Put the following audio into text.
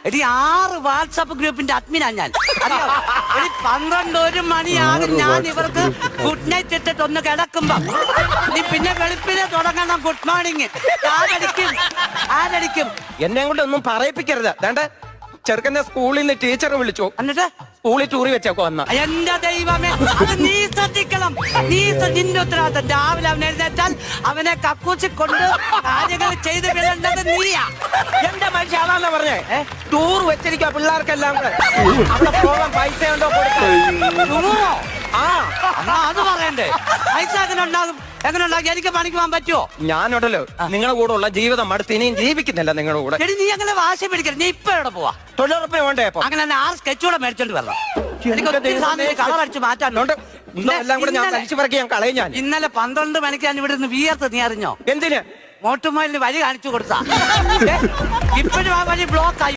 എടി 6 വാട്സാപ്പ് ഗ്രൂപ്പിന്റെ അഡ്മിനാ ഞാൻ. അറിയോ? എടി 12 മണിയാകും ഞാൻ ഇവർക്ക് ഗുഡ് നൈറ്റ് ഇട്ടിട്ട് ഒന്ന് കിടക്കുമ്പോ നീ പിന്നെ വെളുപ്പിനെ തുടങ്ങണം ഗുഡ് മോർണിംഗ്. ആരടിക്കും? എന്നെ കൊണ്ട് ഒന്നും പറയിപ്പിക്കരുത്. വേണ്ട, ചെറുക്കന്റെ സ്കൂളിൽ നിന്ന് ടീച്ചർ വിളിച്ചു, എന്നിട്ട് സ്കൂളിൽ ടൂറി വെച്ചേക്കോ വന്ന. എന്റെ ദൈവമേ, അത് നീ ശ്രദ്ധിക്കണം. നിന്റെ ഉത്തരവാദിത്തം. രാവിലെ അവൻ എഴുന്നേറ്റാൽ അവനെ കക്കൂച്ചി കൊണ്ട് കാര്യങ്ങൾ ചെയ്ത് വിടേണ്ടത് നീയാ. എന്റെ മനുഷ്യ അതാണല്ലോ പറഞ്ഞേ, ടൂർ വെച്ചിരിക്കുക പിള്ളേർക്കെല്ലാം കൂടെ. അവിടെ പോകാൻ പൈസ ഉണ്ടോ ടൂറോ? ആ അത് പറയണ്ടേ? പൈസ എങ്ങനെ ഉണ്ടാകും? എനിക്ക് പണിക്ക് പോകാൻ പറ്റുമോ? ഞാനുണ്ടല്ലോ നിങ്ങളുടെ കൂടെ ഉള്ള ജീവിതം മടുത്ത് ഇനിയും ജീവിക്കുന്നില്ല നിങ്ങളുടെ കൂടെ. എടി നീ അങ്ങനെ വാശി പിടിക്കരുത്. നീ ഇപ്പൊ എവിടെ പോവാ? തൊഴിലുറപ്പ് വേണ്ടേ? അങ്ങനെ 6 സ്കെച്ചൂടെ മേടിച്ചോണ്ട് വരണം. കളർ അടിച്ച് മാറ്റാനുണ്ട്. എല്ലാം കൂടെ ഞാൻ തനിച്ചു പറക്കി ഞാൻ കളയും. ഞാൻ ഇന്നലെ 12 മണിക്ക് ഞാൻ ഇവിടെ നിന്ന് വിയർത്ത്. നീ അറിഞ്ഞോ? എന്തിന്? മോട്ടുമൊയിലിന് വഴി കാണിച്ചു കൊടുത്താ. ഇപ്പോഴും ആ വഴി ബ്ലോക്ക് ആയി.